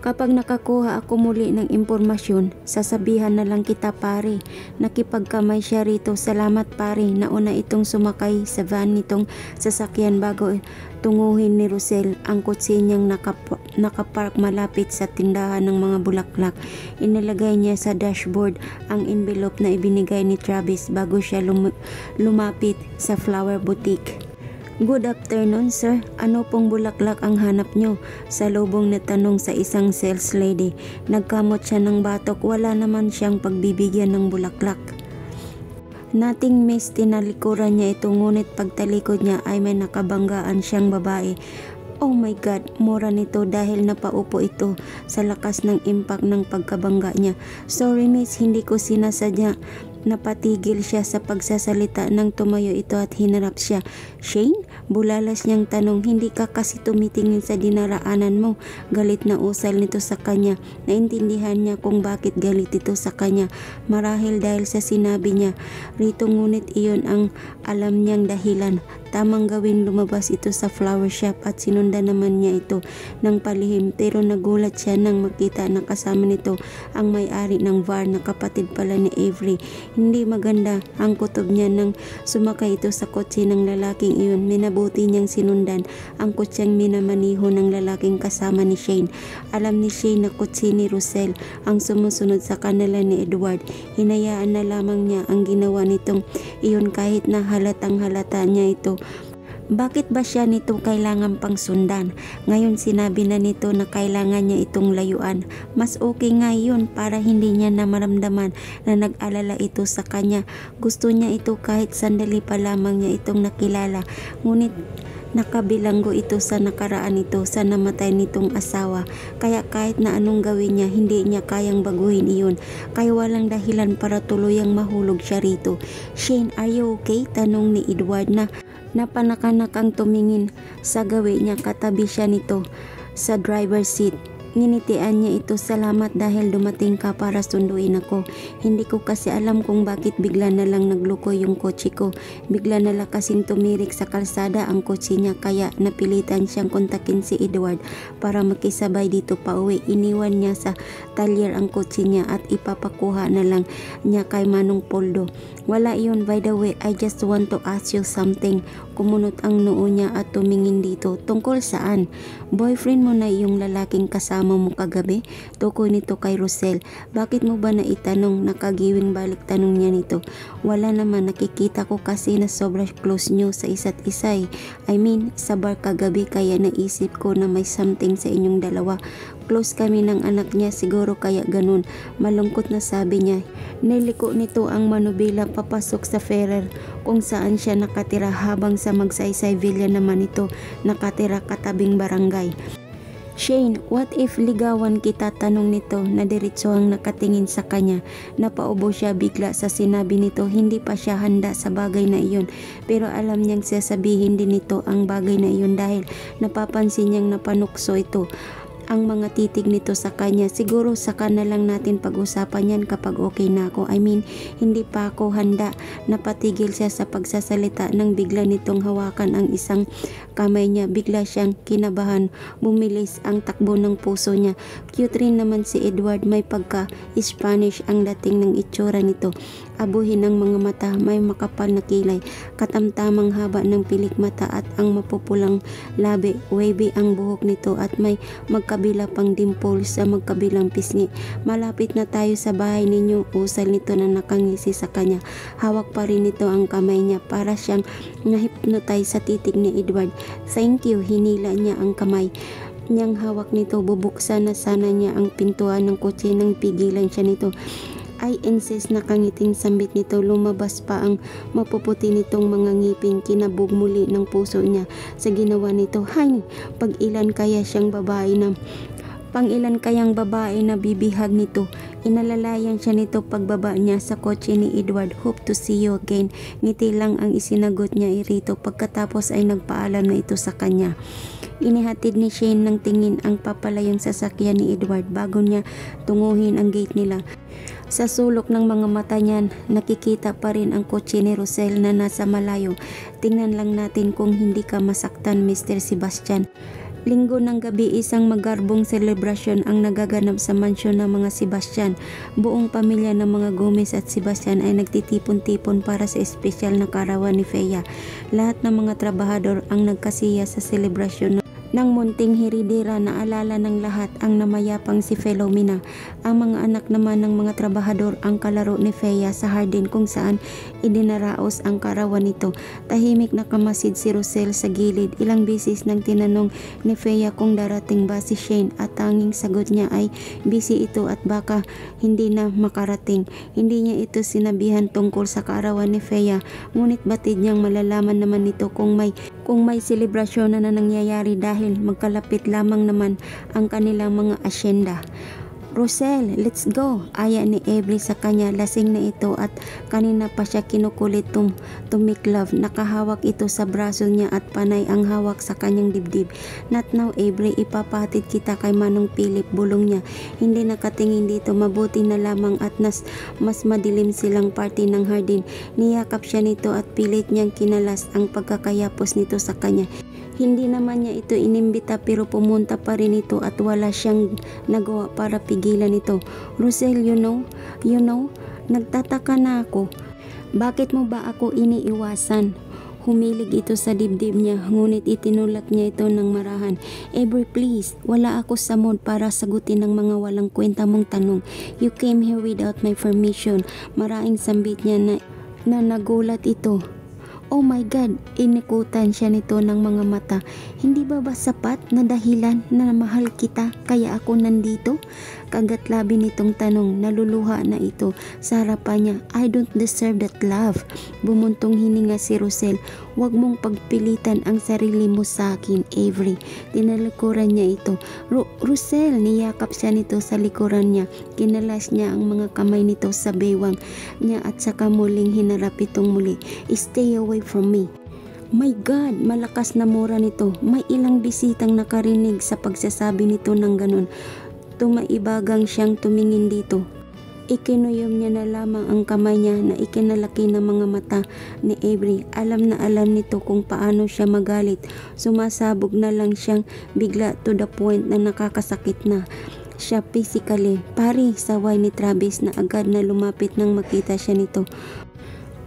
Kapag nakakuha ako muli ng impormasyon, sasabihan na lang kita pare. Nakipagkamay siya rito. Salamat pare. Nauna itong sumakay sa van nitong sasakyan bago tunguhin ni Rosel ang kotse niyang nakapark malapit sa tindahan ng mga bulaklak. Inilagay niya sa dashboard ang envelope na ibinigay ni Travis bago siya lumapit sa flower boutique. Good afternoon sir, ano pong bulaklak ang hanap nyo? Salubong na tanong sa isang sales lady. Nagkamot siya ng batok, wala naman siyang pagbibigyan ng bulaklak. Nating miss, tinalikuran niya ito, ngunit pagtalikod niya ay may nakabanggaan siyang babae. Oh my God, mura nito dahil napaupo ito sa lakas ng impact ng pagkabangga niya. Sorry miss, hindi ko sinasadya. Napatigil siya sa pagsasalita nang tumayo ito at hinarap siya. Shane? Bulalas niyang tanong, hindi ka kasi tumitingin sa dinaraanan mo. Galit na usal nito sa kanya. Naintindihan niya kung bakit galit ito sa kanya. Marahil dahil sa sinabi niya rito, ngunit iyon ang alam niyang dahilan. Tamang gawin, lumabas ito sa flower shop at sinundan naman niya ito ng palihim, pero nagulat siya nang makita na kasama nito ang may-ari ng bar na kapatid pala ni Avery. Hindi maganda ang kutob niya nang sumakay ito sa kotse ng lalaking iyon. Minabuti niyang sinundan ang kotseng minamaniho ng lalaking kasama ni Shane. Alam ni Shane na kotse ni Rosel ang sumusunod sa kanila ni Edward. Hinayaan na lamang niya ang ginawa nitong iyon kahit na halatang halata niya ito. Bakit ba siya nito kailangan pang sundan? Ngayon sinabi na nito na kailangan niya itong layuan. Mas okay nga yun para hindi niya na maramdaman na nag-alala ito sa kanya. Gusto niya ito kahit sandali pa lamang niya itong nakilala. Ngunit nakabilanggo ito sa nakaraan nito sa namatay nitong asawa. Kaya kahit na anong gawin niya, hindi niya kayang baguhin iyon. Kaya walang dahilan para tuluyang mahulog siya rito. Shane, are you okay? Tanong ni Edward na napanakanakang ang tumingin sa gawi niya. Katabi siya nito sa driver's seat. Nginitian niya ito, salamat dahil dumating ka para sunduin ako. Hindi ko kasi alam kung bakit bigla na lang nagluko yung kotse ko. Bigla na lang kasing tumirik sa kalsada ang kotse niya, kaya napilitan siyang kontakin si Edward para makisabay dito pa uwi. Iniwan niya sa talyer ang kotse niya at ipapakuha na lang niya kay Manong Poldo. Wala iyon, by the way, I just want to ask you something. Kumunot ang noo niya at tumingin dito. Tungkol saan? Boyfriend mo na yung lalaking kasama mo kagabi? Tukoy nito kay Rosel. Bakit mo ba naitanong? Nakagiwing balik tanong niya nito. Wala naman, nakikita ko kasi na sobrang close nyo sa isa't isa. I mean, sa bar kagabi, kaya naisip ko na may something sa inyong dalawa. Close kami ng anak niya, siguro kaya ganun. Malungkot na sabi niya. Niliko nito ang manubila papasok sa Ferrer kung saan siya nakatira, habang sa Magsaysay Villa naman ito nakatira katabing barangay. Shane, what if ligawan kita? Tanong nito na diretsohang nakatingin sa kanya. Napaubo siya bigla sa sinabi nito. Hindi pa siya handa sa bagay na iyon, pero alam niyang sasabihin din nito ang bagay na iyon dahil napapansin niyang napanukso ito ang mga titig nito sa kanya. Siguro saka na lang natin pag-usapan yan kapag okay na ako. I mean, hindi pa ako handa. Napatigil siya sa pagsasalita nang bigla nitong hawakan ang isang kamay niya. Bigla siyang kinabahan. Bumilis ang takbo ng puso niya. Cute rin naman si Edward. May pagka-Spanish ang dating ng itsura nito. Abuhin ng mga mata, may makapal na kilay, katamtamang haba ng pilik mata at ang mapupulang labi. Wavy ang buhok nito at may magkabila pang dimples sa magkabilang pisngi. Malapit na tayo sa bahay ninyo, usal nito na nakangisi sa kanya. Hawak pa rin nito ang kamay niya, para siyang na-hypnotize sa titig ni Edward. Thank you, hinila niya ang kamay niyang hawak nito. Bubuksan na sana niya ang pintuan ng kotse nang pigilan siya nito. I insist, nakangiting sambit nito. Lumabas pa ang mapuputi nitong mga ngipin. Kinabog muli ng puso niya sa ginawa nito. Hay, pag-ilan kayang babae na bibihag nito. Inalalayan siya nito pagbaba niya sa kotse ni Edward. Hope to see you again. Ngiti lang ang isinagot niya rito. Pagkatapos ay nagpaalam na ito sa kanya. Inihatid ni Shane ng tingin ang papalayong sasakyan ni Edward bago niya tunguhin ang gate nila. Sa sulok ng mga mata niyan, nakikita pa rin ang kotse ni Rosel na nasa malayo. Tingnan lang natin kung hindi ka masaktan, Mr. Sebastian. Linggo ng gabi, isang magarbong selebrasyon ang nagaganap sa mansyon ng mga Sebastian. Buong pamilya ng mga Gomez at Sebastian ay nagtitipon-tipon para sa espesyal na karawan ni Fea. Lahat ng mga trabahador ang nagkasiya sa selebrasyon ng munting heredera. Naalala ng lahat ang namayapang si Philomena. Ang mga anak naman ng mga trabahador ang kalaro ni Fea sa hardin kung saan idinaraos ang karawan nito. Tahimik na kamasid si Rosel sa gilid. Ilang beses nang tinanong ni Fea kung darating ba si Shane at tanging sagot niya ay busy ito at baka hindi na makarating. Hindi niya ito sinabihan tungkol sa karawan ni Fea, ngunit batid niyang malalaman naman nito kung may selebrasyon na nangyayari dahil magkalapit lamang naman ang kanilang mga asyenda. Rosel, let's go! Aya ni Avery sa kanya. Lasing na ito at kanina pa siya kinukulit tumiklove. Nakahawak ito sa braso niya at panay ang hawak sa kanyang dibdib. Not now, Avery, ipapahatid kita kay Manong Philip, bulong niya. Hindi nakatingin dito, mabuti na lamang at mas madilim silang party ng hardin. Niyakap siya nito at pilit niyang kinalas ang pagkakayapos nito sa kanya. Hindi naman niya ito inimbita pero pumunta pa rin ito at wala siyang nagawa para pigilan ito. Rosel, you know, nagtataka na ako. Bakit mo ba ako iniiwasan? Humilig ito sa dibdib niya, ngunit itinulak niya ito ng marahan. Avery, please, wala ako sa mood para sagutin ng mga walang kwenta mong tanong. You came here without my permission. Maraing sambit niya na nagulat ito. Oh my God, inikutan siya nito ng mga mata. Hindi ba sapat na dahilan na mahal kita kaya ako nandito? Kagat labi nitong tanong, naluluha na ito sa harapan niya. I don't deserve that love. Bumuntong hininga si Rosel. Huwag mong pagpilitan ang sarili mo sa akin, Avery. Tinalikuran niya ito. Rosel, niyakap siya nito sa likuran niya. Kinalas niya ang mga kamay nito sa bewang niya at saka muling hinarap itong muli. Stay away from me. My God, malakas na mura nito. May ilang bisitang nakarinig sa pagsasabi nito ng ganun. Tumaibagang siyang tumingin dito. Ikinuyom niya na lamang ang kamay niya na ikinalaki ng mga mata ni Avery. Alam na alam nito kung paano siya magalit. Sumasabog na lang siyang bigla to the point na nakakasakit na siya physically. Pare, saway ni Travis na agad na lumapit nang makita siya nito.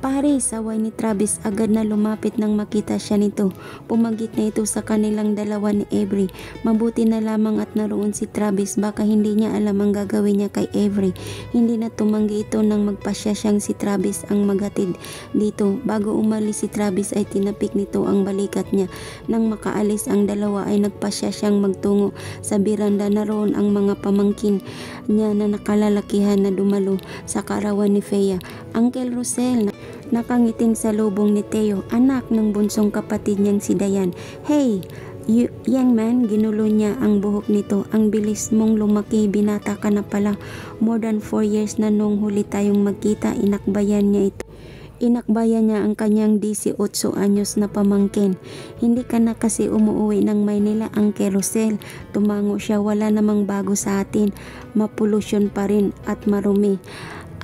Pare, saway ni Travis agad na lumapit nang makita siya nito. Pumagit na ito sa kanilang dalawa ni Avery. Mabuti na lamang at naroon si Travis, baka hindi niya alam ang gagawin niya kay Avery. Hindi na tumanggi ito nang magpasya siyang si Travis ang magatid dito. Bago umalis si Travis ay tinapik nito ang balikat niya. Nang makaalis ang dalawa ay nagpasya siyang magtungo sa biranda. Naroon ang mga pamangkin niya na nakalalakihan na dumalo sa karawan ni Fea. Uncle Rosel, nakangiting sa lubong ni Theo, anak ng bunsong kapatid niyang si Dayan. Hey, young man, ginulo niya ang buhok nito. Ang bilis mong lumaki, binata ka na pala. More than 4 years na nung huli tayong magkita. Inakbayan niya ito. Inakbayan niya ang kanyang 18 anyos na pamangkin. Hindi ka na kasi umuwi ng Maynila, Uncle Rosel. Tumango siya, wala namang bago sa atin. Mapolusyon pa rin at marumi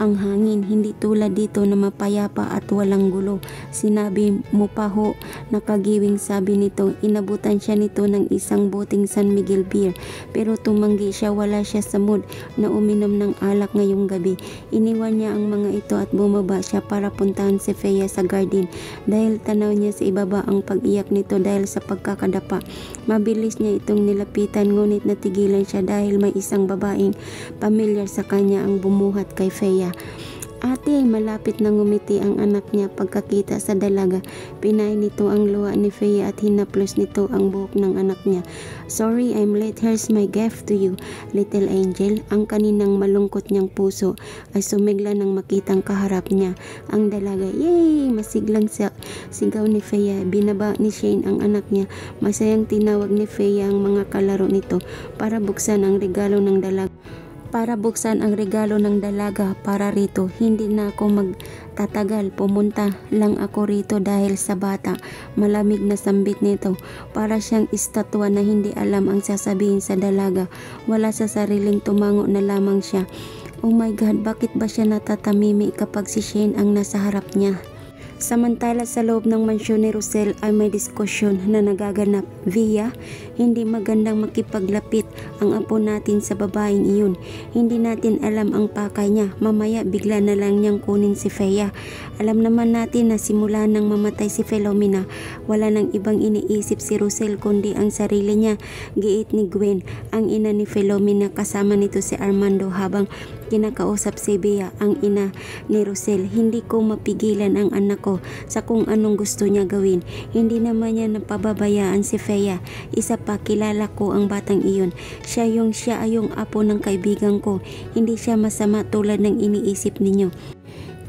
ang hangin, hindi tulad dito na mapayapa at walang gulo. Sinabi mo pa ho, nakagiwing sabi nito. Inabutan siya nito ng isang boteng San Miguel beer, pero tumanggi siya. Wala siya sa mood na uminom ng alak ngayong gabi. Iniwan niya ang mga ito at bumaba siya para puntahan si Fea sa garden. Dahil tanaw niya sa ibaba ang pag-iyak nito dahil sa pagkakadapa. Mabilis niya itong nilapitan, ngunit natigilan siya dahil may isang babaeng pamilyar sa kanya ang bumuhat kay Fea. Ate, malapit na ngumiti ang anak niya pagkakita sa dalaga. Pinay nito ang luha ni Fea at hinaplos nito ang buhok ng anak niya. Sorry, I'm late. Here's my gift to you, little angel. Ang kaninang malungkot niyang puso ay sumigla nang makitang kaharap niya ang dalaga. Yay! Masiglang sigaw ni Fea. Binaba ni Shane ang anak niya. Masayang tinawag ni Fea ang mga kalaro nito para buksan ang regalo ng dalaga. Para rito. Hindi na ako magtatagal. Pumunta lang ako rito dahil sa bata. Malamig na sambit nito. Para siyang estatwa na hindi alam ang sasabihin sa dalaga. Wala sa sariling, tumango na lamang siya. Oh my God, bakit ba siya natatamimi kapag si Shane ang nasa harap niya? Samantala sa loob ng mansyon ni Rosel ay may diskusyon na nagaganap. Via, hindi magandang makipaglapit ang apo natin sa babaeng iyon. Hindi natin alam ang pakay niya. Mamaya bigla na lang niyang kunin si Fea. Alam naman natin na simula nang mamatay si Philomena, wala nang ibang iniisip si Rosel kundi ang sarili niya. Giit ni Gwen, ang ina ni Philomena, kasama nito si Armando habang kinakausap si Bea, ang ina ni Rosel. Hindi ko mapigilan ang anak ko sa kung anong gusto niya gawin. Hindi naman niya napababayaan si Fea. Isa pa, kilala ko ang batang iyon. Siya ay yung apo ng kaibigan ko. Hindi siya masama tulad ng iniisip ninyo.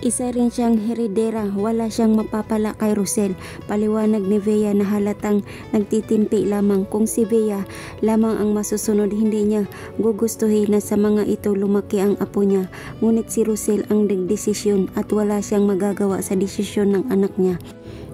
Isa rin siyang heredera, wala siyang mapapala kay Rosel. Paliwanag ni Bea na halatang nagtitimpi lamang. Kung si Bea lamang ang masusunod, hindi niya gugustuhin na sa mga ito lumaki ang apo niya. Ngunit si Rosel ang nagdesisyon at wala siyang magagawa sa desisyon ng anak niya.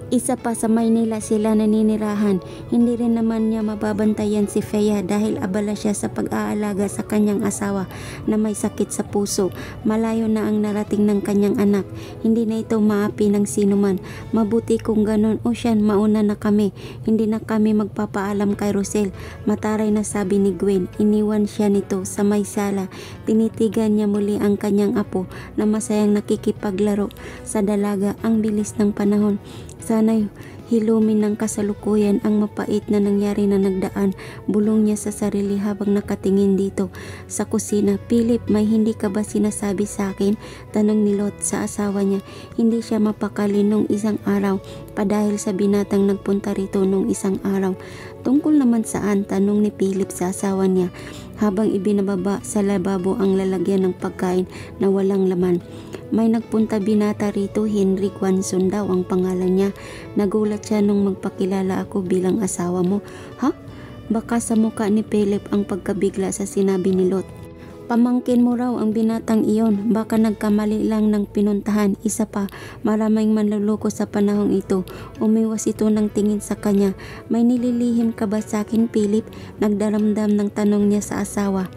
Isa pa, sa Maynila sila naninirahan. Hindi rin naman niya mababantayan si Fea dahil abala siya sa pag-aalaga sa kanyang asawa na may sakit sa puso. Malayo na ang narating ng kanyang anak. Hindi na ito maapi ng sinuman. Mabuti kung ganun, o siyan, mauna na kami. Hindi na kami magpapaalam kay Rosel. Mataray na sabi ni Gwen. Iniwan siya nito sa may sala. Tinitigan niya muli ang kanyang apo na masayang nakikipaglaro sa dalaga. Ang bilis ng panahon. Sana'y hilumin ng kasalukuyan ang mapait na nangyari na nagdaan. Bulong niya sa sarili habang nakatingin dito sa kusina. Philip, may hindi ka ba sinasabi sa akin? Tanong ni Lot sa asawa niya. Hindi siya mapakali nung isang araw pa dahil sa binatang nagpunta rito nung isang araw. Tungkol naman saan? Tanong ni Philip sa asawa niya habang ibinababa sa lababo ang lalagyan ng pagkain na walang laman. May nagpunta binata rito, Henry Quanson daw ang pangalan niya. Nagulat siya nung magpakilala ako bilang asawa mo. Ha? Baka sa muka ni Philip ang pagkabigla sa sinabi ni Lot. Pamangkin mo raw ang binatang iyon. Baka nagkamali lang ng pinuntahan. Isa pa, maraming manluloko sa panahong ito. Umiwas ito ng tingin sa kanya. May nililihim ka ba sa akin, Philip? Nagdaramdam ng tanong niya sa asawa.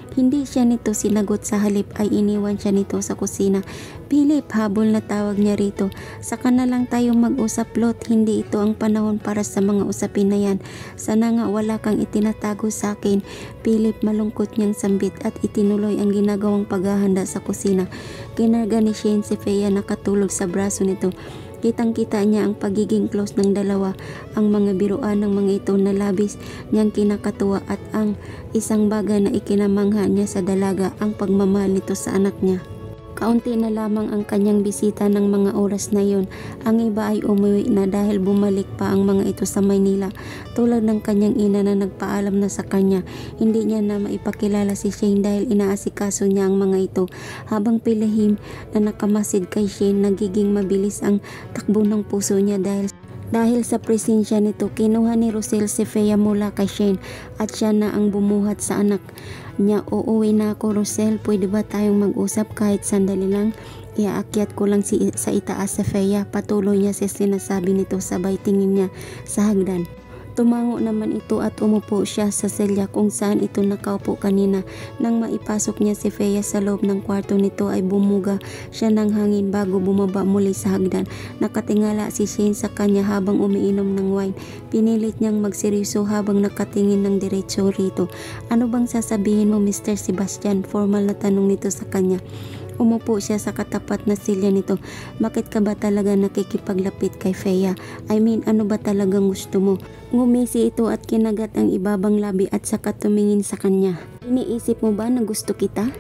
Hindi siya nito sinagot, sa halip ay iniwan siya nito sa kusina. Philip, habol na tawag niya rito. Saka na lang tayo mag-usap, Lot. Hindi ito ang panahon para sa mga usapin na yan. Sana nga wala kang itinatago sa akin. Philip, malungkot niyang sambit at itinuloy ang ginagawang paghahanda sa kusina. Kinarga ni Shane si Fea nakatulog sa braso nito. Kitang-kita niya ang pagiging close ng dalawa, ang mga biruan ng mga ito na labis niyang kinakatuwa at ang isang bagay na ikinamangha niya sa dalaga, ang pagmamahal nito sa anak niya. Kaunti na lamang ang kanyang bisita ng mga oras na yon. Ang iba ay umuwi na dahil bumalik pa ang mga ito sa Maynila. Tulad ng kanyang ina na nagpaalam na sa kanya. Hindi niya na maipakilala si Shane dahil inaasikaso niya ang mga ito. Habang pilahim na nakamasid kay Shane, nagiging mabilis ang takbo ng puso niya dahil sa presensya nito. Kinuha ni Rosel si Fea mula kay Shane at siya na ang bumuhat sa anak niya. Uuwi na ako, Rosel. Pwede ba tayong mag-usap kahit sandali lang? Iaakyat ko lang sa itaas sa Fea. Patuloy niya sa sinasabi nito sabay tingin niya sa hagdan. Tumango naman ito at umupo siya sa selya kung saan ito nakaupo kanina. Nang maipasok niya si Fea sa loob ng kwarto nito ay bumuga siya ng hangin bago bumaba muli sa hagdan. Nakatingala si Shane sa kanya habang umiinom ng wine. Pinilit niyang magseryoso habang nakatingin ng diretso rito. Ano bang sasabihin mo, Mr. Sebastian? Formal na tanong nito sa kanya. Umupo siya sa katapat na silya nito. Bakit ka ba talaga nakikipaglapit kay Fea? I mean, ano ba talagang gusto mo? Ngumisi ito at kinagat ang ibabang labi at saka tumingin sa kanya. Iniisip mo ba na gusto kita?